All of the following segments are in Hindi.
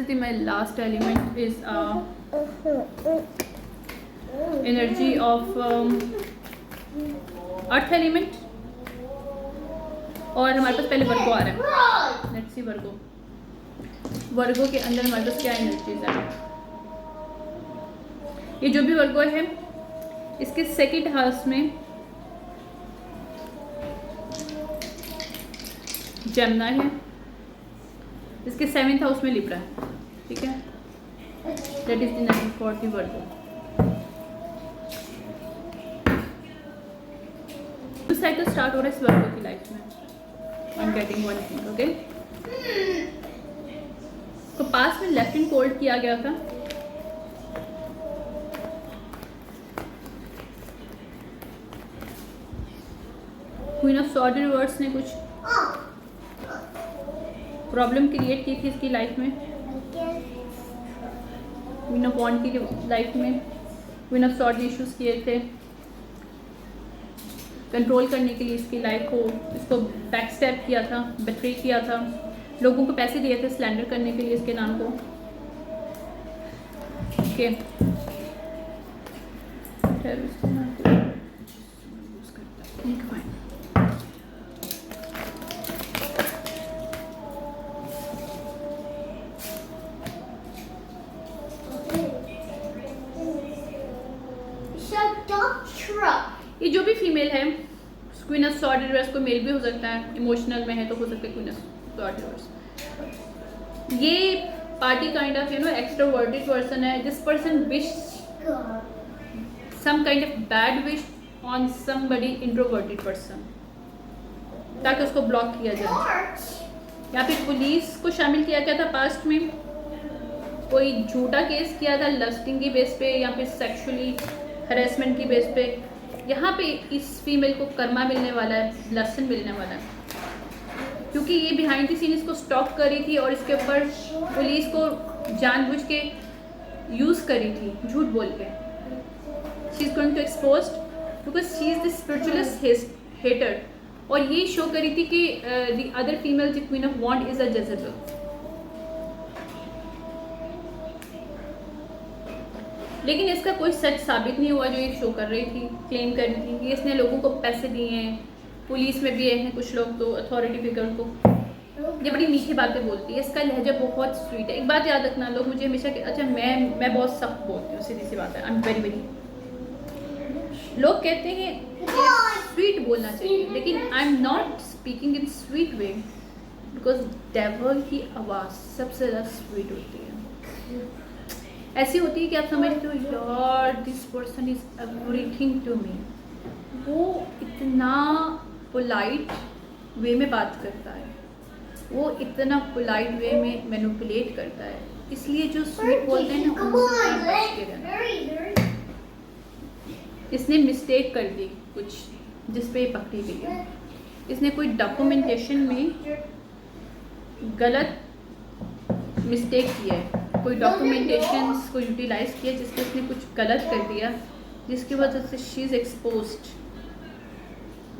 is my last element is energy of earth element, और हमारे पास पहले वर्गो आ रहा है। लेट्स सी वर्गो के अंदर हमारे पास क्या एनर्जीज है। ये जो भी वर्गो है इसके सेकंड हाउस में जेमिनी है, इसके 7th हाउस में लिब्रा है। ठीक है, that is the energy for the Virgo. Cycle start हो रहा है इस वर्गो की लाइफ में। I am getting one thing, okay. तो पास में लेफ्ट हैंड फोल्ड किया गया था, क्वीन ऑफ सॉर्ड रिवर्स ने कुछ प्रॉब्लम क्रिएट की थी इसकी लाइफ में। क्वीन ऑफ वॉन्ड की लाइफ में क्वीन ऑफ सॉर्ड इश्यूज किए थे कंट्रोल करने के लिए इसकी लाइफ को, इसको बैक स्टेप किया था, बेट्रे किया था, लोगों को पैसे दिए थे स्लैंडर करने के लिए इसके नाम को। ओके, ये जो भी फीमेल है क्वीन ऑफ सॉर्ड रिवर्स को मेल भी हो सकता है, इमोशनल में है तो हो सकता है क्वीन ऑफ सॉर्ड रिवर्स। ये party kind of extroverted person है। This person wish some kind of bad wish on somebody introverted person ताकि उसको ब्लॉक किया जाए। या फिर पुलिस को शामिल किया गया था पास्ट में, कोई झूठा केस किया था लस्टिंग की बेस पे या फिर सेक्सुअली हरेसमेंट की बेस पे। यहाँ पे इस फीमेल को कर्मा मिलने वाला है, लेसन मिलने वाला है, क्योंकि ये बिहाइंड द सीन इसको स्टॉक करी थी और इसके ऊपर पुलिस को जानबूझ के यूज़ करी थी झूठ बोल के। She is going to expose because she is the spiritualist hater, और ये शो करी थी कि the other female the queen of wand is a judgeable. लेकिन इसका कोई सच साबित नहीं हुआ जो ये शो कर रही थी, क्लेम कर रही थी कि इसने लोगों को पैसे दिए हैं। पुलिस में भी हैं कुछ लोग तो अथॉरिटी फिगर को, ये बड़ी मीठी बातें बोलती है, इसका लहजा बहुत स्वीट है। एक बात याद रखना, लोग मुझे हमेशा अच्छा मैं बहुत सख्त बोलती हूँ, सीधी सी बात है, आई एम वेरी वेरी। लोग कहते हैं स्वीट बोलना चाहिए, लेकिन I am not speaking in sweet way because devil की आवाज़ सबसे ज़्यादा स्वीट होती है। ऐसी होती है कि आप समझते हो यार this person is everything to me. वो इतना पोलाइट वे में बात करता है, वो इतना पोलाइट वे में मैनिपुलेट करता है, इसलिए जो स्वीट बोलते हैं ना उनसे रहना। इसने मिस्टेक कर दी कुछ जिस पे पकड़ी गई है। इसने कोई डॉक्यूमेंटेशन में गलत मिस्टेक किया है, कोई डॉक्यूमेंटेशंस को यूटिलाइज किया जिससे उसने कुछ गलत कर दिया, जिसकी वजह से शी इज़ एक्सपोज्ड,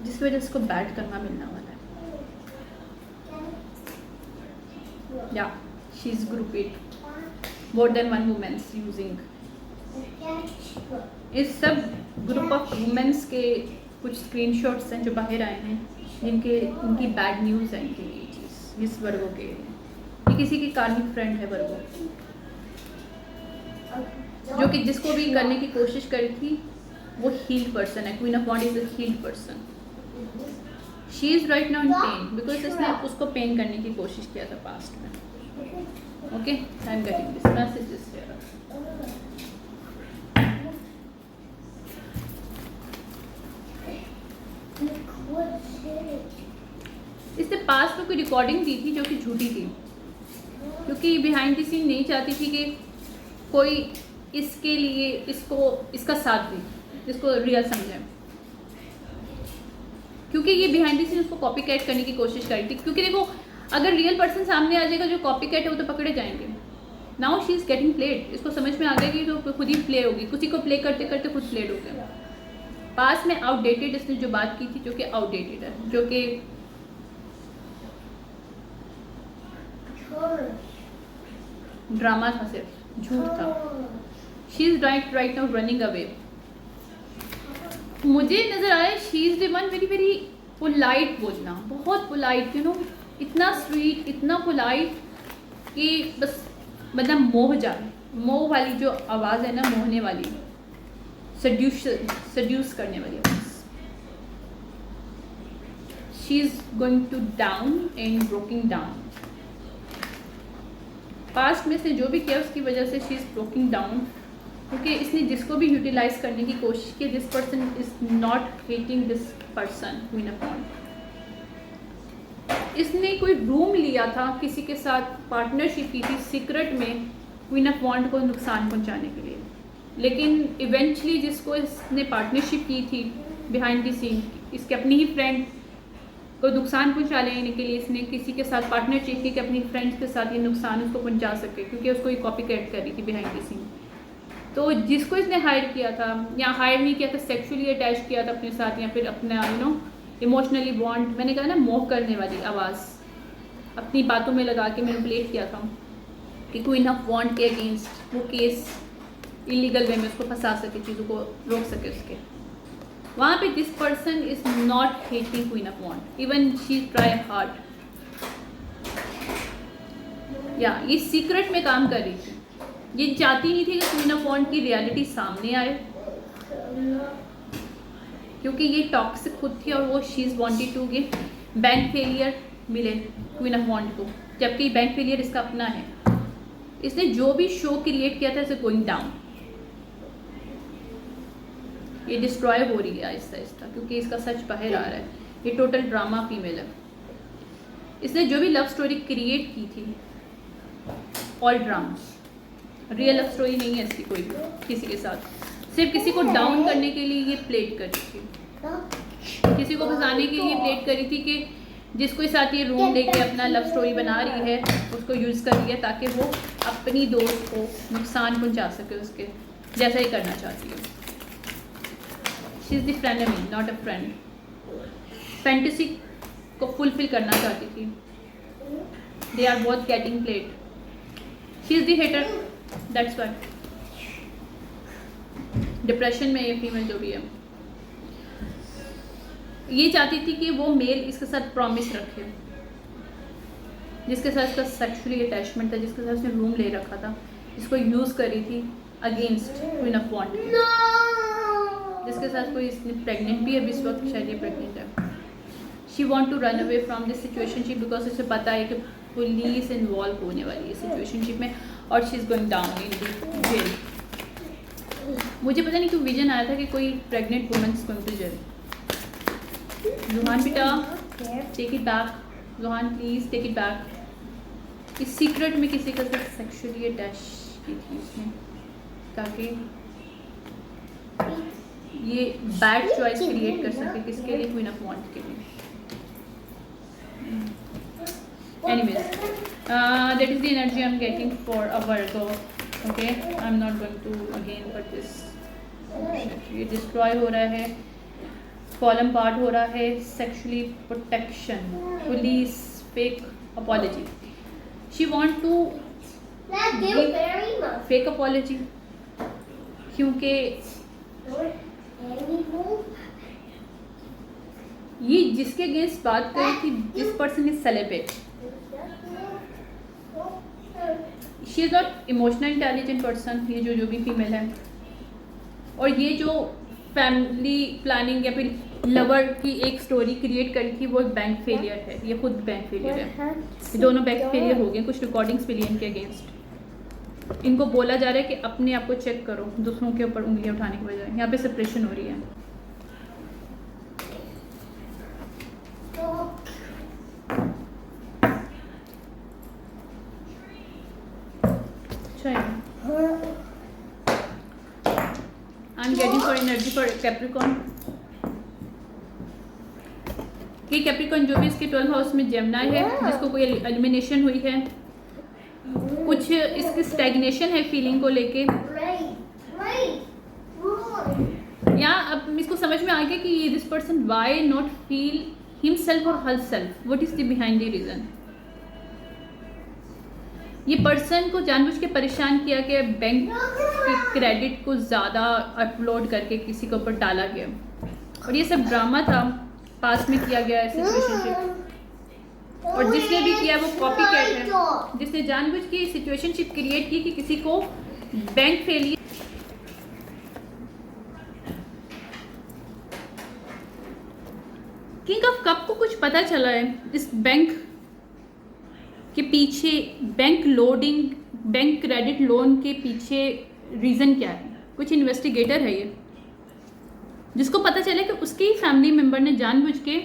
जिसकी वजह से उसको बैड करना मिलने वाला है। या she is grouped more than one women's using. इस सब ग्रुप ऑफ वुमेन्स के कुछ स्क्रीनशॉट्स हैं जो बाहर आए हैं, उनकी बैड न्यूज़ है इनके लिए चीज़ इस वर्गों के। ये किसी की कार्मिक फ्रेंड है वर्गो, जो कि जिसको भी करने की कोशिश करी थी वो हील्ड पर्सन है। Queen of wand is a healed person. She is right now in pain because इसने उसको पेन करने की कोशिश किया था पास्ट में। Okay, I am getting this message is here. इसने पास्ट में कोई रिकॉर्डिंग दी थी जो कि झूठी थी, क्योंकि बिहाइंड द सीन नहीं चाहती थी कि कोई इसके लिए इसका साथ दे, इसको रियल समझे, क्योंकि ये बिहाइंड द सीन उसको कॉपी कैट करने की कोशिश कर रही थी। क्योंकि देखो अगर रियल पर्सन सामने आ जाएगा जो कॉपी कैट है वो तो पकड़े जाएंगे। Now she is getting played, इसको समझ में आ गई तो खुद ही प्ले होगी, किसी को प्ले करते करते खुद प्लेड हो गया। पास में आउटडेटेड इसने जो बात की थी जो कि आउटडेटेड है, जो कि ड्रामा था, सिर्फ झूठ था। She is right now running away. मुझे नज़र आया she is the one very very polite, बोलना बहुत पोलाइट, यू नो, इतना स्वीट, इतना पोलाइट कि बस मतलब मोह जाए। मोह वाली जो आवाज़ है ना, मोहने वाली, सड्यूस करने वाली आवाज़। She is going to down and broking down. Past में से जो भी किया उसकी वजह से शी इज़ ब्रोकिंग डाउन, क्योंकि इसने जिसको भी यूटिलाइज करने की कोशिश की, this person is not hating this person queen of wand. इसने कोई रूम लिया था, किसी के साथ पार्टनरशिप की थी सीक्रेट में क्वीन ऑफ वॉन्ड को नुकसान पहुंचाने के लिए, लेकिन इवेंचुअली जिसको इसने पार्टनरशिप की थी बिहाइंड द सीन, इसके अपनी ही फ्रेंड को नुकसान पहुंचा लेने के लिए इसने किसी के साथ पार्टनरशिप की कि अपनी फ्रेंड्स के साथ ये नुकसान उसको पहुंचा सके, क्योंकि उसको ये कॉपी कैट कर रही थी बिहाइंड द सीन। तो जिसको इसने हायर किया था, या हायर नहीं किया था, सेक्सुअली अटैच किया था अपने साथ, या फिर अपना यू नो इमोशनली बॉन्ड, मैंने कहा ना मोह करने वाली आवाज़ अपनी बातों में लगा के मैनिपुलेट किया था कि क्वीन ऑफ वॉन्ड के अगेंस्ट वो केस इलीगल वे में उसको फंसा सके, चीज़ों को रोक सके उसके। वहाँ पे this person is not hating queen of wand, even she try hard, या ये सीक्रेट में काम कर रही थी। ये चाहती नहीं थी कि क्वीन ऑफ वॉन्ड की रियलिटी सामने आए, क्योंकि ये टॉक्सिक खुद थी और वो she is wanted to give bank failure मिले क्वीन ऑफ वॉन्ड को, जबकि बैंक फेलियर इसका अपना है। इसने जो भी शो क्रिएट किया था इसे गोइंग डाउन, ये डिस्ट्रॉय हो रही है आहिस्ता आहिस्ता, क्योंकि इसका सच बाहर आ रहा है। ये टोटल ड्रामा फीमेल है। इसने जो भी लव स्टोरी क्रिएट की थी, all drama, real love story नहीं है इसकी कोई भी किसी के साथ, सिर्फ किसी को डाउन करने के लिए ये प्लेट कर रही थी, किसी को फंसाने के लिए प्लेट कर रही थी कि जिसको साथ ये रूम लेके अपना लव स्टोरी बना रही है उसको यूज़ कर रही है ताकि वो अपनी दोस्त को नुकसान पहुंचा सके उसके, जैसा ही करना चाहती है। She is the frenemy not a friend. Fantasy को फुलफिल करना चाहती थी। They are both getting plate. She is the hater, that's what. Depression में ये फीमेल जो भी है, ये चाहती थी कि वो मेल इसके साथ प्रॉमिस रखे, जिसके साथ इसका सेक्सुअली अटैचमेंट था, जिसके साथ उसने रूम ले रखा था, इसको यूज़ कर रही थी अगेंस्ट क्वीन ऑफ वॉन्ड, जिसके साथ कोई इसने प्रेग्नेंट भी है अभी इस वक्त, शायद ये प्रेग्नेंट है। She want to run away from this situationship because उसे पता है कि पुलिस इन्वॉल्व होने वाली है सिचुएशनशिप में और she is going down in the jail. मुझे पता नहीं क्यों विजन आया था कि कोई pregnant woman is going to jail. Juhan बेटा take it back, Juhan please take it back. इस सीक्रेट में किसी के साथ सेक्सुअली अटैच की थी इसने, ताकि ये बैड चॉइस क्रिएट कर सके, किसके लिए, क्वीन ऑफ वॉन्ड के लिए। Anyways, that is the energy I'm getting for a Virgo. Okay, I'm not going to again put this. ये डिस्ट्रॉय हो रहा है, फॉल पार्ट हो रहा है, sexually protection, police, fake apology. She want to fake apology क्योंकि ये जिसके अगेंस्ट बात कर रही थी, this person is celebrate. She is not emotional intelligent person, ये जो भी फीमेल है। और ये जो फैमिली प्लानिंग या फिर लवर की एक स्टोरी क्रिएट करी थी, वो एक बैंक फेलियर है, ये खुद बैंक फेलियर है। ये दोनों बैंक फेलियर हो गए। कुछ रिकॉर्डिंग्स मिली इनके अगेंस्ट। इनको बोला जा रहा है कि अपने आप को चेक करो, दूसरों के ऊपर उंगलियां उठाने की बजाय। यहाँ पे सेपरेशन हो रही है। I'm getting for energy for Capricorn. कि कैप्रिकॉर्न जो भी इसके 12th हाउस में जेमिनी है, जिसको कोई एलिमिनेशन हुई है, कुछ इसकी स्टैग्नेशन है फीलिंग को लेके, या अब इसको समझ में आ गया कि ये this person why not feel himself और herself, what is the behind the reason. ये पर्सन को जानबूझ के परेशान किया कि बैंक के क्रेडिट को ज़्यादा अपलोड करके किसी के ऊपर डाला गया, और ये सब ड्रामा था, पास में किया गया है सिचुएशनशिप। और जिसने भी किया वो कॉपी कैट है, जिसने जानबूझ के सिचुएशनशिप क्रिएट की कि किसी को bank failure. King of cup को कुछ पता चला है इस बैंक के पीछे, बैंक क्रेडिट लोन के पीछे रीज़न क्या है। कुछ इन्वेस्टिगेटर है ये, जिसको पता चला कि उसके ही फैमिली मेंबर ने जानबूझ के,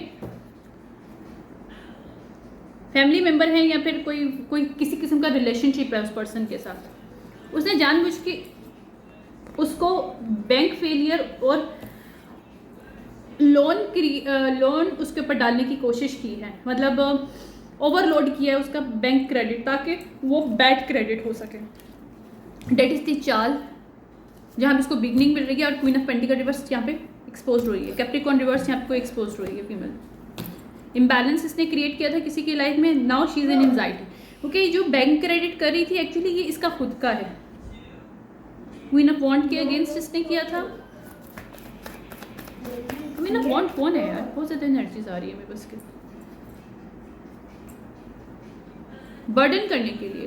फैमिली मेंबर है या फिर कोई किसी किस्म का रिलेशनशिप है उस पर्सन के साथ, उसने जानबूझ के उसको बैंक फेलियर और लोन उसके ऊपर डालने की कोशिश की है, मतलब ओवरलोड किया है उसका बैंक क्रेडिट, ताकि वो बैड क्रेडिट हो सके। डेट इज़ द चाल जहाँ पे उसको बिगनिंग मिल रही है, और क्वीन ऑफ पेंटिकल रिवर्स यहाँ पे एक्सपोज हो रही है, कैप्रिकॉर्न रिवर्स यहाँ पे एक्सपोज हो रही है। फीमेल इम्बैलेंस इसने क्रिएट किया था किसी की लाइफ में, now she is in anxiety, क्योंकि जो बैंक क्रेडिट कर रही थी एक्चुअली ये इसका खुद का है। क्वीन ऑफ वॉन्ड के अगेंस्ट इसने किया था। क्वीन ऑफ वॉन्ड कौन है यार, बहुत ज़्यादा एनर्जीज आ रही है मेरे बस के, बर्डन करने के लिए।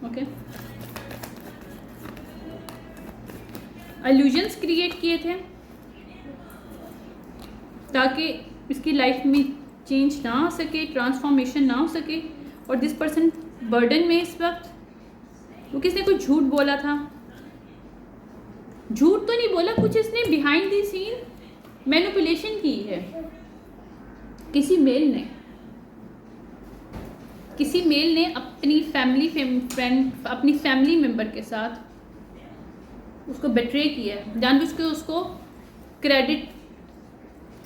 ओके, इल्यूजन्स क्रिएट किए थे ताकि इसकी लाइफ में चेंज ना आ सके, ट्रांसफॉर्मेशन ना हो सके, और दिस पर्सन बर्डन में इस वक्त, वो किसने कुछ झूठ बोला था, झूठ तो नहीं बोला, कुछ इसने बिहाइंड द सीन मैनिपुलेशन की है। किसी मेल ने अपनी अपनी फैमिली मेंबर के साथ उसको बेट्रे किया है, जानबूझ के उसको क्रेडिट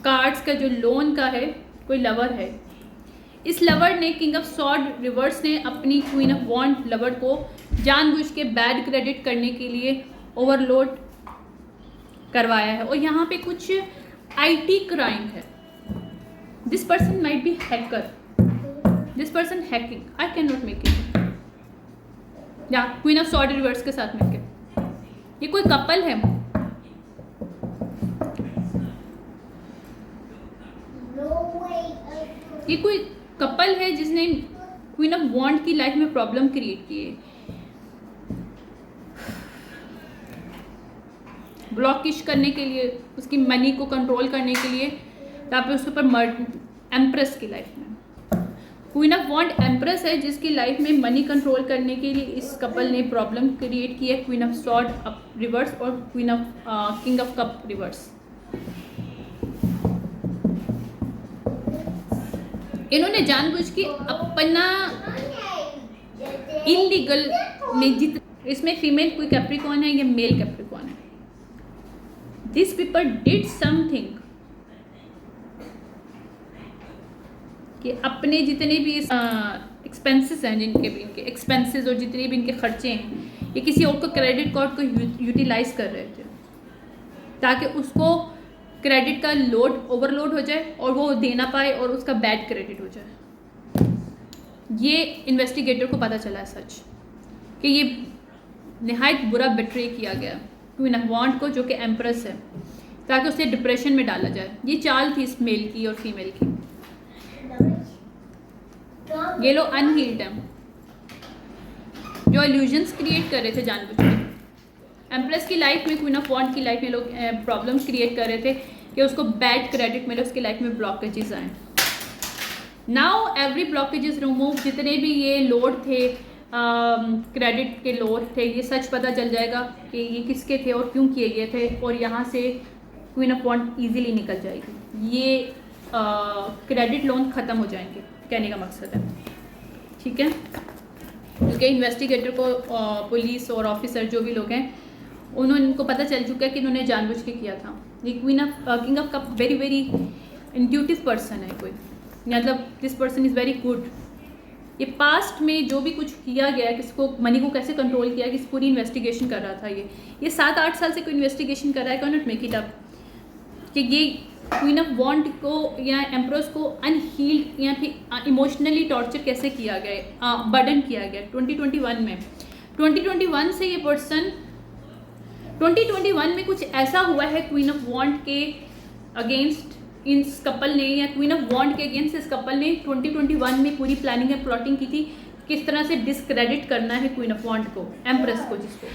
कार्ड्स का जो लोन का है, कोई लवर है, इस लवर ने, किंग ऑफ सॉर्ड रिवर्स ने अपनी क्वीन ऑफ वॉन्ड लवर को जानबूझ के बैड क्रेडिट करने के लिए ओवरलोड करवाया है। और यहाँ पे कुछ आईटी क्राइम है। This person might be hacker, this person hacking, I can not make it, या क्वीन ऑफ सॉर्ड रिवर्स के साथ मिलकर ये कोई कपल है, ये कोई कपल है जिसने क्वीन ऑफ वॉन्ड की लाइफ में प्रॉब्लम क्रिएट की है। ब्लॉकिश करने के लिए, उसकी मनी को कंट्रोल करने के लिए, ताकि उसके ऊपर एम्प्रेस की लाइफ में क्वीन ऑफ वॉन्ड एम्प्रेस है, जिसकी लाइफ में मनी कंट्रोल करने के लिए इस कपल ने प्रॉब्लम क्रिएट की है। क्वीन ऑफ सॉर्ड रिवर्स और queen of king of cup reverse. इन्होंने जानबूझ के अपना इलीगल में इसमें फीमेल कोई कैप्रिकॉर्न है या मेल कैप्रिकॉर्न है, दिस पीपल डिड समथिंग कि अपने जितने भी एक्सपेंसेस हैं, जिनके भी इनके एक्सपेंसेस और जितने भी इनके खर्चे हैं, ये किसी और को क्रेडिट कार्ड को यूटिलाइज कर रहे थे, ताकि उसको क्रेडिट का लोड ओवरलोड हो जाए और वो दे ना पाए और उसका बैड क्रेडिट हो जाए। ये इन्वेस्टिगेटर को पता चला है सच, कि ये नहायत बुरा बिट्रे किया गया क्वीन ऑफ वॉन्ड को, जो कि एम्प्रेस है, ताकि उसे डिप्रेशन में डाला जाए। ये चाल थी इस मेल की और फीमेल की। ये लोग अनहील्ड हैं, जो इल्यूजन्स क्रिएट कर रहे थे जानबूझ के। एम्प्रेस की लाइफ में, क्वीन ऑफ वॉन्ड की लाइफ में लोग प्रॉब्लम्स क्रिएट कर रहे थे कि उसको बैड क्रेडिट मिले, उसकी लाइफ में ब्लॉकेजेस आए। नाउ एवरी ब्लॉकेजेस रिमूव, जितने भी ये लोड थे, क्रेडिट के लोड थे, ये सच पता चल जाएगा कि ये किसके थे और क्यों किए गए थे, और यहाँ से क्वीन ऑफ वॉन्ड ईजीली निकल जाएगी। ये क्रेडिट लोन ख़त्म हो जाएंगे, कहने का मकसद है, ठीक है। क्योंकि इन्वेस्टिगेटर को पुलिस और ऑफिसर जो भी लोग हैं, उनको पता चल चुका है कि इन्होंने जानबूझ के किया था। ये king of cup very very intuitive person है कोई, मतलब this person is very good. ये पास्ट में जो भी कुछ किया गया, किसको मनी को कैसे कंट्रोल किया, किस पूरी इन्वेस्टिगेशन कर रहा था। ये 7-8 साल से कोई इन्वेस्टिगेशन कर रहा है, can not make it up कि ये क्वीन ऑफ वॉन्ड को या एम्प्रेस को अनहील्ड या फिर इमोशनली टॉर्चर कैसे किया गया, बर्डन किया गया 2021 में। 2021 से ये पर्सन 2021 में कुछ ऐसा हुआ है क्वीन ऑफ वॉन्ड के अगेंस्ट इस कपल ने, या क्वीन ऑफ वॉन्ड के अगेंस्ट इस कपल ने 2021 में पूरी प्लानिंग एंड प्लॉटिंग की थी किस तरह से डिस्क्रेडिट करना है क्वीन ऑफ वॉन्ड को, एम्प्रेस को, जिसको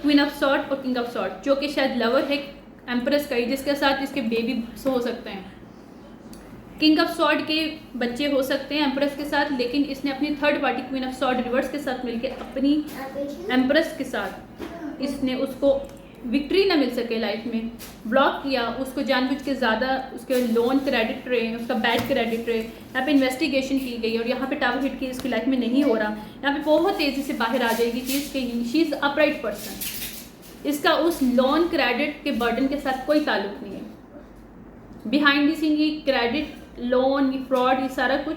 क्वीन ऑफ सॉर्ड और किंग ऑफ सॉर्ड, जो कि शायद लवर है एम्प्रेस का ही, जिसके साथ इसके बेबी हो सकते हैं। किंग ऑफ सॉर्ड के बच्चे हो सकते हैं एम्प्रेस के साथ, लेकिन इसने अपनी third party queen of sword reverse के साथ मिलकर अपनी एम्प्रेस के साथ इसने उसको विक्ट्री ना मिल सके लाइफ में ब्लॉक किया, उसको जानबूझ के ज़्यादा उसके लोन क्रेडिट रहे, उसका बैड क्रेडिट रहे, यहाँ पे इन्वेस्टिगेशन की गई और यहाँ पे टावर हिट की इसकी लाइफ में नहीं हो रहा, यहाँ पे बहुत तेज़ी से बाहर आ जाएगी चीज़ कि शी इज़ अपराइट पर्सन, इसका उस लोन क्रेडिट के बर्डन के साथ कोई ताल्लुक नहीं है। बिहाइंड द सीन ये क्रेडिट लोन ये फ्रॉड ये सारा कुछ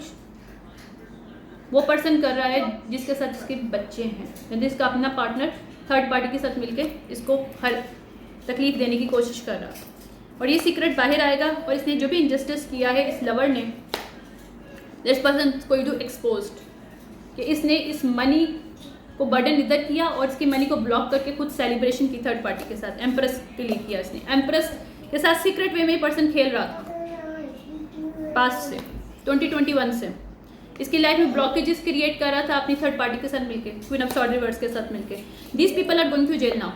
वो पर्सन कर रहा है जिसके साथ इसके बच्चे हैं, यानी इसका अपना पार्टनर थर्ड पार्टी के साथ मिलके इसको हर तकलीफ देने की कोशिश कर रहा है और ये सीक्रेट बाहर आएगा। और इसने जो भी इनजस्टिस किया है इस लवर ने, दिस पर्सन कोई डू एक्सपोज्ड कि इसने इस मनी को बर्डन इधर किया और इसकी मनी को ब्लॉक करके खुद सेलिब्रेशन की थर्ड पार्टी के साथ, एम्प्रेस के लिए किया इसने। एम्प्रेस के साथ सीक्रेट वे में पर्सन खेल रहा था पास्ट से 2021 से, इसकी लाइफ में ब्लॉकेजेस क्रिएट कर रहा था अपनी थर्ड पार्टी के साथ मिलके, क्वीन ऑफ सॉर्ड रिवर्स के साथ मिलके। These people are going to jail now.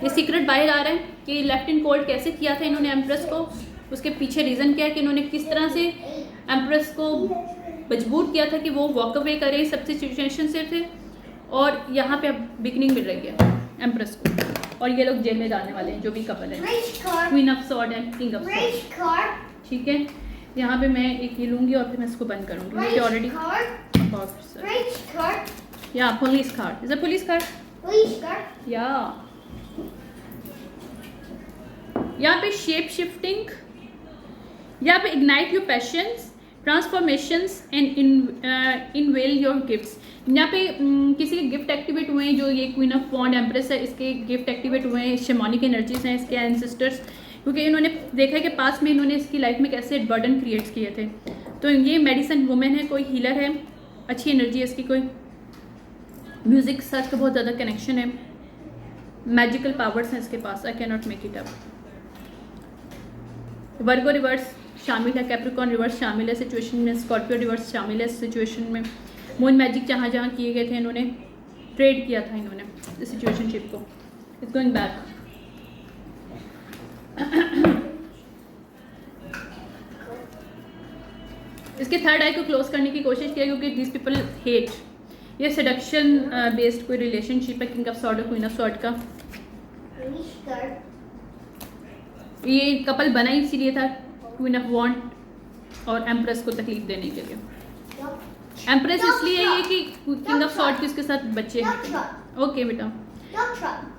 ये सीक्रेट बाहर आ रहा है कि लेफ्ट इन कोल्ड कैसे किया था इन्होंने एम्प्रेस को, उसके पीछे रीज़न क्या है कि इन्होंने किस तरह से एम्प्रेस को मजबूर किया था कि वो वॉक अवे करे सब सिचुएशन से थे, और यहाँ पे अब बिगनिंग मिल रही है एम्प्रेस को और ये लोग जेल में जाने वाले हैं जो भी कपल है, queen of sword and king of sword. ठीक है, यहाँ पे मैं एक ये लूँगी और फिर मैं इसको बंद करूँगी, मुझे ऑलरेडी या police card, is a police card या यहाँ पे शेप शिफ्टिंग, यहाँ पे ignite your passions transformations and unveil your gifts. यहाँ पे किसी के गिफ्ट एक्टिवेट हुए हैं, जो ये क्वीन ऑफ वॉन्ड एम्प्रेस है इसके गिफ्ट एक्टिवेट हुए हैं, शैमानिक एनर्जीज हैं इसके एंसेस्टर्स, क्योंकि इन्होंने देखा है कि पास में इन्होंने इसकी लाइफ में कैसे बर्डन क्रिएट किए थे। तो ये मेडिसिन वुमेन है, कोई हीलर है, अच्छी एनर्जी है इसकी, कोई म्यूज़िक के साथ का बहुत ज़्यादा कनेक्शन है, मैजिकल पावर्स हैं इसके पास, I can not make it up. Virgo reverse शामिल है, कैप्रिकॉर्न रिवर्स शामिल है सिचुएशन में, स्कॉर्पियो रिवर्स शामिल है सिचुएशन में। मून मैजिक जहाँ जहाँ किए गए थे इन्होंने ट्रेड किया था इन्होंने इस सिचुएशनशिप को, इट्स गोइंग बैक। इसके थर्ड आई को क्लोज करने की कोशिश किया क्योंकि दिस पीपल हेट, ये सेडक्शन बेस्ड कोई रिलेशनशिप है किंग ऑफ सॉर्ड और क्वीन ऑफ सॉर्ड का। ये कपल बना ही इसीलिए था क्वीन ऑफ वॉन्ड और एम्प्रेस को तकलीफ देने के लिए। एम्प्रेस इसलिए है कि किंग ऑफ सॉर्ड के उसके साथ बच्चे हैं। ओके बेटा,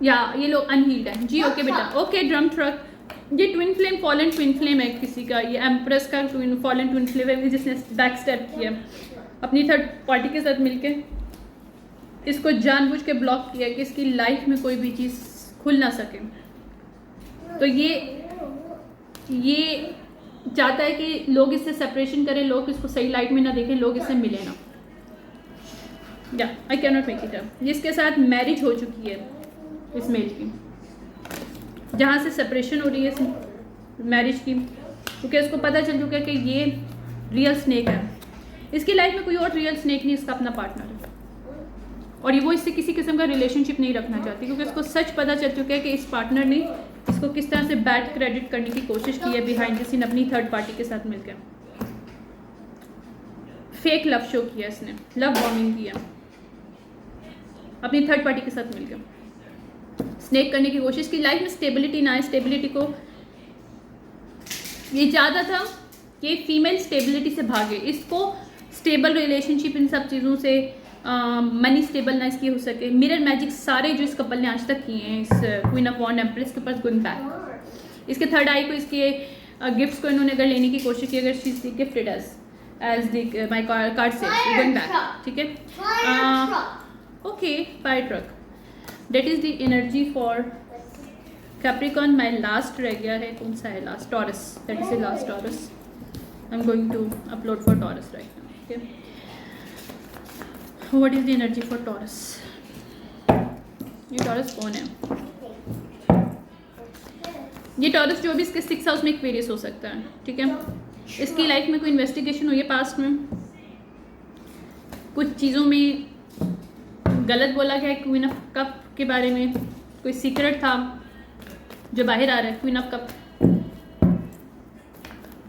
या ये लोग अनहील्ड है जी। ओके बेटा, ओके ड्रम ट्रक, ये twin flame fallen twin flame है किसी का, ये एम्प्रेस का ट्विन फॉलन ट्विन फ्लेम है जिसने बैक स्टेप किया अपनी थर्ड पार्टी के साथ मिलके, इसको जानबूझ के ब्लॉक किया कि इसकी लाइफ में कोई भी चीज़ खुल ना सके। तो ये चाहता है कि लोग इससे सेपरेशन करें, लोग इसको सही लाइट में ना देखें, लोग इससे मिले ना। या आई can not make it up. जिसके साथ मैरिज हो चुकी है इस मेल की, जहाँ से सेपरेशन हो रही है इस मैरिज की, क्योंकि इसको पता चल चुका है कि ये रियल स्नेक है, इसकी लाइफ में कोई और रियल स्नेक नहीं, इसका अपना पार्टनर है और ये वो इससे किसी किस्म का रिलेशनशिप नहीं रखना चाहती, क्योंकि इसको सच पता चल चुका है कि इस पार्टनर ने इसको किस तरह से बैड क्रेडिट करने की कोशिश की है बिहाइंड द सीन अपनी थर्ड पार्टी के साथ मिलकर। फेक लव शो किया इसने, लव बॉम्बिंग किया अपनी थर्ड पार्टी के साथ मिलकर, स्नेक करने की कोशिश की। लाइफ में स्टेबिलिटी ना है, स्टेबिलिटी को ये चाहता था कि फीमेल स्टेबिलिटी से भागे, इसको स्टेबल रिलेशनशिप इन सब चीज़ों से मनी स्टेबल ना इसकी हो सके। मिरर मैजिक सारे जो इस कपल ने आज तक किए हैं इस क्वीन ऑफ वॉन्ड एम्प्रेस के पास गोइंग बैक। इसके थर्ड आई को इसके गिफ्ट्स को इन्होंने अगर लेने की कोशिश की, अगर she is gifted as the my card से गोइंग बैक, ठीक है। Okay, fire truck, that is the energy for Capricorn my last रह गया है, कौन सा है last? Taurus, that is the last Taurus. I am going to upload for Taurus right now. Okay, what is the energy for Taurus? ये टॉरस कौन है? ये टॉरस जो भी इसके 6th हाउस में एक्वेरियस हो सकता है, ठीक है। इसकी लाइफ में कोई इन्वेस्टिगेशन हुई है पास्ट में, कुछ चीज़ों में गलत बोला गया है। क्वीन ऑफ कप के बारे में कोई सीक्रेट था जो बाहर आ रहा है। क्वीन ऑफ कप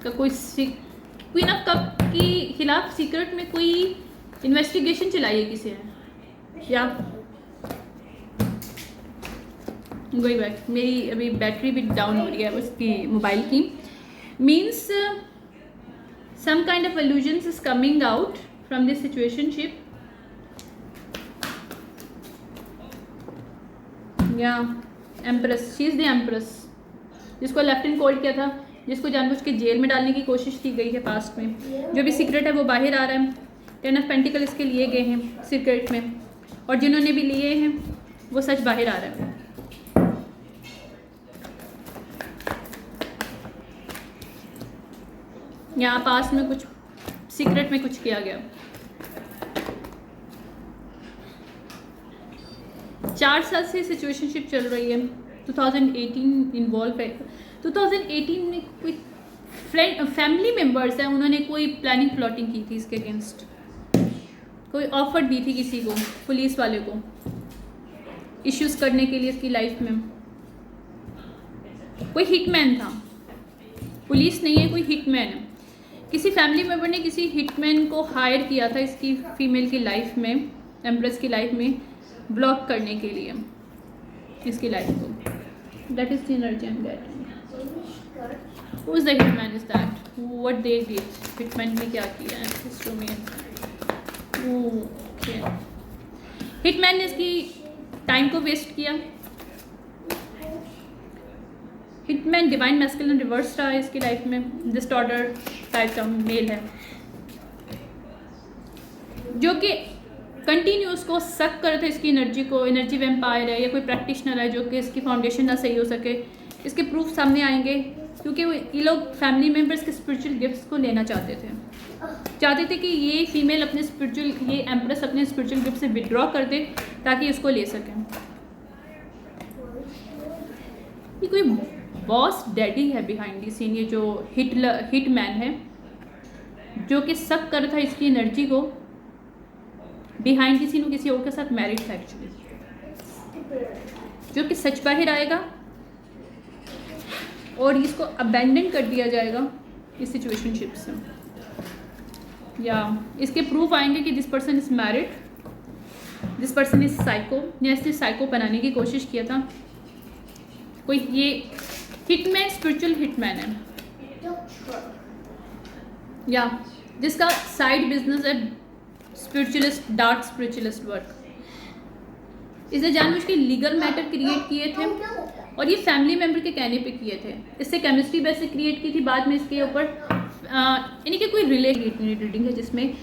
का कोई क्वीन ऑफ कप के खिलाफ सीक्रेट में कोई इन्वेस्टिगेशन चलाई है किसी ने, या गोइंग बैक, मेरी अभी बैटरी भी डाउन हो रही है उसकी मोबाइल की। Means some kind of illusions is coming out from this situationship, या empress, she is the empress, जिसको लेफ्ट हैंड कोल्ड किया था, जिसको जानबूझ के जेल में डालने की कोशिश की गई है पास्ट में। जो भी सीक्रेट है वो बाहर आ रहा है। 10 ऑफ पेंटिकल इसके लिए गए हैं सीक्रेट में, और जिन्होंने भी लिए हैं वो सच बाहर आ रहा है। यहाँ पास में कुछ सीक्रेट में कुछ किया गया। 4 साल से सिचुएशनशिप चल रही है। 2018 इन्वॉल्व है। 2018 में कोई फैमिली मेम्बर्स हैं, उन्होंने कोई प्लानिंग प्लॉटिंग की थी इसके अगेंस्ट, कोई ऑफर दी थी किसी को, पुलिस वाले को इश्यूज करने के लिए इसकी लाइफ में। कोई हिटमैन था, पुलिस नहीं है, कोई हिटमैन है। किसी फैमिली मेम्बर ने किसी हिटमैन को हायर किया था इसकी फीमेल की लाइफ में, एम्प्रेस की लाइफ में ब्लॉक करने के लिए इसकी लाइफ को। That is the energy I am getting. Who is the hitman? Is that what they did? Hitman ने क्या किया है हिस्ट्री में? ओके, हिटमैन ने इसकी टाइम को वेस्ट किया। हिटमैन डिवाइन मैस्कुलिन रिवर्स रहा है इसकी लाइफ में। डिस्टॉर्डर टाइप का मेल है जो कि कंटिन्यू उसको सक कर था इसकी एनर्जी को। एनर्जी वैम्पायर है या कोई प्रैक्टिशनर है जो कि इसकी फाउंडेशन ना सही हो सके। इसके प्रूफ सामने आएंगे क्योंकि ये लोग फैमिली मेम्बर्स के स्पिरिचुअल गिफ्ट्स को लेना चाहते थे कि ये फीमेल अपने स्पिरिचुअल, ये एम्प्रेस अपने स्पिरिचुअल गिफ्ट से विड्रॉ कर दे ताकि इसको ले सकें। ये कोई बॉस डैडी है बिहाइंड दी सीन, ये जो हिटमैन है जो कि सक कर था इसकी एनर्जी को। बिहाइंड दी सीन वो किसी और के साथ मैरिड था एक्चुअली, जो कि सच बाहर आएगा और इसको अबैंडन कर दिया जाएगा इस सिचुएशनशिप से। या इसके प्रूफ आएंगे कि this person is married, this person is psycho, या इसने साइको बनाने की कोशिश किया था। कोई ये हिटमैन स्पिरिचुअल हिटमैन है या जिसका साइड बिजनेस है स्पिरिचुअलिस्ट, डार्क स्पिरिचुअलिस्ट वर्क। इसने जानबूझ के लीगल मैटर क्रिएट किए थे और ये फैमिली मेम्बर के कहने पे किए थे। इससे केमिस्ट्री बेस से क्रिएट की थी, बाद में इसके ऊपर यानी कि कोई रिलेटेड रीडिंग है जिसमें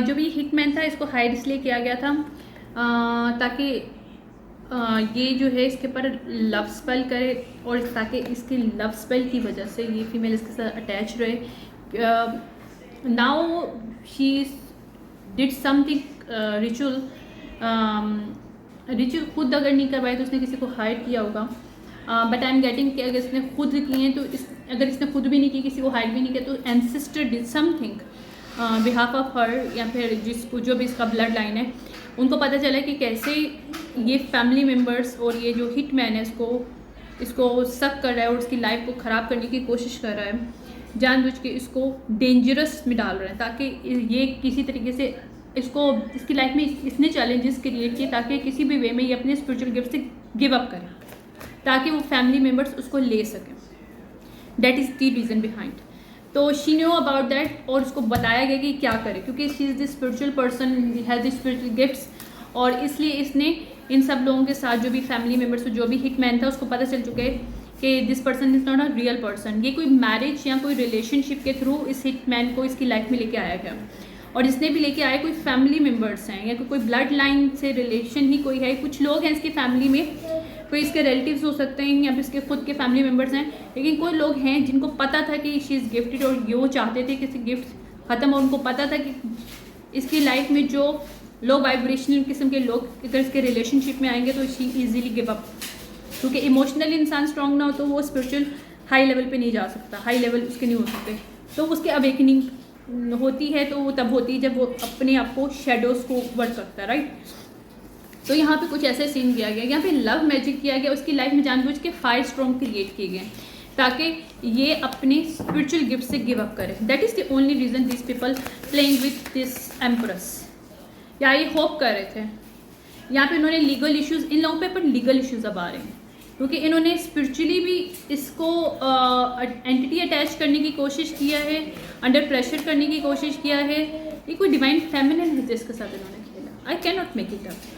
जो भी हिटमैन था इसको हाइड इसलिए किया गया था ताकि ये जो है इसके ऊपर लव स्पेल करे और ताकि इसकी लव स्पेल की वजह से ये फीमेल इसके साथ अटैच रहे। Now she did something ritual खुद अगर नहीं करवाए तो उसने किसी को हाइड किया होगा। बट आई एम गेटिंग कि अगर इसने खुद किए हैं तो अगर इसने खुद भी नहीं की, किसी को हाइड भी नहीं किया, तो ancestor did something behalf of her, या फिर जिसको जो भी इसका ब्लड लाइन है उनको पता चला कि कैसे ये फैमिली मेम्बर्स और ये जो हिटमैन है इसको सक कर रहा है और उसकी लाइफ को ख़राब करने की कोशिश कर रहा है। जानबूझ के इसको डेंजरस में डाल रहा है ताकि ये किसी तरीके से इसकी लाइफ में इसने चैलेंजेस क्रिएट किए ताकि किसी भी वे में ये अपने स्पिरिचुअल गिफ्ट से गिव अप करे ताकि वो फैमिली मेम्बर्स उसको ले सकें। That is the reason behind. तो शी नो अबाउट दैट और उसको बताया गया कि क्या करे, क्योंकि she is the spiritual person, has the spiritual gifts, और इसलिए इसने इन सब लोगों के साथ जो भी फैमिली मेम्बर्स, जो भी हिटमैन था, उसको पता चल चुका है कि this person is not a real person. ये कोई मैरिज या कोई रिलेशनशिप के थ्रू इस हिटमैन को इसकी लाइफ में लेके आया गया, और जिसने भी लेके आया कोई फैमिली मेम्बर्स हैं या कोई ब्लड लाइन से रिलेशन ही कोई है। कुछ लोग हैं इसकी फैमिली में, कोई इसके रिलेटिव्स हो सकते हैं या फिर इसके खुद के फैमिली मेम्बर्स हैं, लेकिन कोई लोग हैं जिनको पता था कि शी इज़ गिफ्टेड और ये वो चाहते थे कि इसके गिफ्ट ख़त्म, और उनको पता था कि इसकी लाइफ में जो लो वाइब्रेशनल किस्म के लोग इधर इसके रिलेशनशिप में आएंगे तो शी ईजिली गिव अप, क्योंकि इमोशनली इंसान स्ट्रॉन्ग ना हो तो वो स्पिरिचुअल हाई लेवल पे नहीं जा सकता, हाई लेवल उसके नहीं हो सकते। तो उसके अवेकनिंग होती है तो वो तब होती है जब वो अपने आप को शेडोज़ को वर्क करता है, राइट। तो यहाँ पे कुछ ऐसे सीन किया गया, यहाँ पे लव मैजिक किया गया, उसकी लाइफ में जानबूझ के फायर स्ट्रॉन्ग क्रिएट किए गए ताकि ये अपने स्पिरिचुअल गिफ्ट से गिव अप करे। That is the only reason this people playing with this empress, या ये होप कर रहे थे। यहाँ पे इन्होंने लीगल इश्यूज़, इन लोगों पे पर लीगल इश्यूज़ अब आ रहे हैं क्योंकि इन्होंने स्पिरिचुअली भी इसको एंटिटी अटैच करने की कोशिश किया है, अंडर प्रेशर करने की कोशिश किया है। ये कोई डिवाइन फेमिनिन है जिसके साथ इन्होंने खेला। आई can not make it up.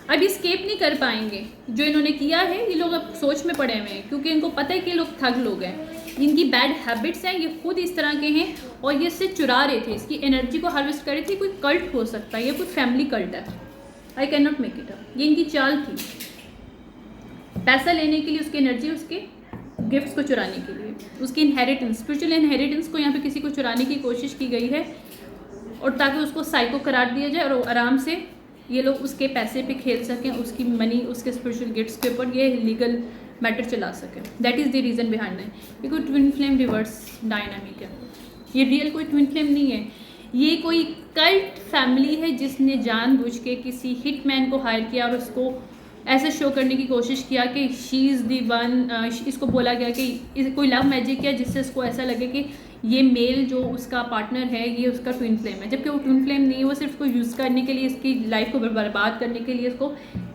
अब स्केप नहीं कर पाएंगे जो इन्होंने किया है। ये लोग अब सोच में पड़े हुए हैं क्योंकि इनको पता है कि ये लोग ठग लोग हैं, इनकी बैड हैबिट्स हैं, ये खुद इस तरह के हैं और ये इससे चुरा रहे थे, इसकी एनर्जी को हार्वेस्ट कर रहे थे। कोई कल्ट हो सकता है, ये कोई फैमिली कल्ट है। आई can not make it up. ये इनकी चाल थी, पैसा लेने के लिए, उसकी एनर्जी, उसके गिफ्ट्स को चुराने के लिए, उसकी इनहेरिटेंस, स्पिरिचुअल इनहेरिटेंस को यहाँ पे किसी को चुराने की कोशिश की गई है और ताकि उसको साइको करार दिया जाए और आराम से ये लोग उसके पैसे पे खेल सकें, उसकी मनी, उसके स्पिरिचुअल गिफ्ट्स के ऊपर ये लीगल मैटर चला सकें। That is the reason behind it. ये कोई ट्विन फ्लेम रिवर्स डायनामिक है, ये रियल कोई ट्विन फ्लेम नहीं है। ये कोई कल्ट फैमिली है जिसने जानबूझ के किसी हिटमैन को हायर किया और उसको ऐसे शो करने की कोशिश किया कि शी इज़ दी वन। इसको बोला गया कि कोई लव मैजिक किया जिससे इसको ऐसा लगे कि ये मेल जो उसका पार्टनर है ये उसका ट्विन फ्लेम है, जबकि वो ट्विन फ्लेम नहीं है। वो सिर्फ उसको यूज़ करने के लिए, इसकी लाइफ को बर्बाद करने के लिए, इसको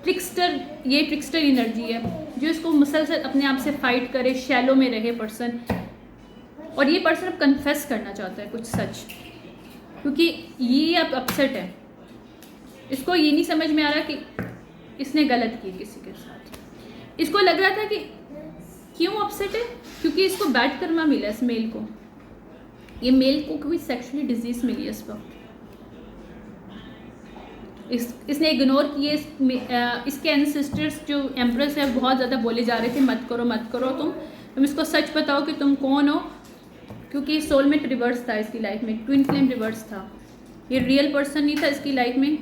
ट्रिक्स्टर, ये ट्रिक्स्टर एनर्जी है जो इसको मुसलसल अपने आप से फाइट करे, शैलो में रहे पर्सन। और ये पर्सन अब कन्फेस करना चाहता है कुछ सच, क्योंकि ये अब अपसेट है। इसको ये नहीं समझ में आ रहा कि इसने गलत की किसी के साथ। इसको लग रहा था कि क्यों अपसेट है, क्योंकि इसको बैड कर्मा मिला इस मेल को। ये मेल को कोई सेक्सुअली डिजीज मिली है इस वक्त। इसने इग्नोर किए। इसके एंसेस्टर्स जो एम्प्रेस है बहुत ज़्यादा बोले जा रहे थे मत करो मत करो, तुम इसको सच बताओ कि तुम कौन हो, क्योंकि सोलमेट रिवर्स था इसकी लाइफ में, ट्विन फ्लेम रिवर्स था। ये रियल पर्सन नहीं था इसकी लाइफ में।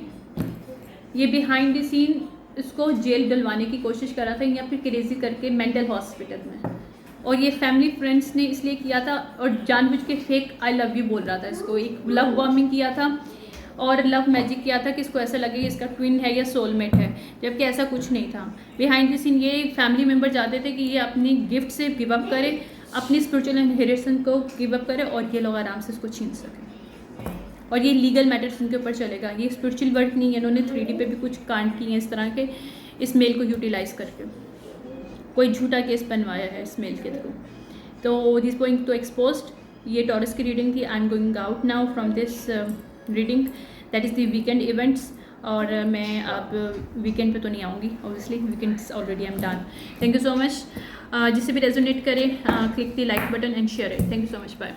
ये बिहाइंड द सीन इसको जेल डलवाने की कोशिश कर रहा था या फिर क्रेजी करके मेंटल हॉस्पिटल में। और ये फैमिली फ्रेंड्स ने इसलिए किया था और जानबूझ के फेक आई लव यू बोल रहा था इसको। एक लव बॉम्बिंग किया था और लव मैजिक किया था कि इसको ऐसा लगे इसका ट्विन है या सोलमेट है, जबकि ऐसा कुछ नहीं था। बिहाइंड द सीन ये फैमिली मेम्बर चाहते थे कि ये अपनी गिफ्ट से गिव अप करे, अपनी स्पिरिचुअल इनहेरिटेंस को गिव अप करे और ये लोग आराम से इसको छीन सकें। और ये लीगल मैटर्स इनके ऊपर चलेगा। ये स्पिरिचुअल वर्क नहीं है। इन्होंने 3D पे भी कुछ कांड किए हैं इस तरह के, इस मेल को यूटिलाइज करके कोई झूठा केस बनवाया है इस मेल के थ्रू। तो दिस गोइंग टू एक्सपोज्ड। ये टॉरस की रीडिंग थी। I am going out now from this reading, that is the weekend events. और मैं अब वीकेंड पे तो नहीं आऊँगी obviously, weekends already I am done. Thank you so much. जिससे भी रेजोनेट करे click the like button and share it. Thank you so much, bye.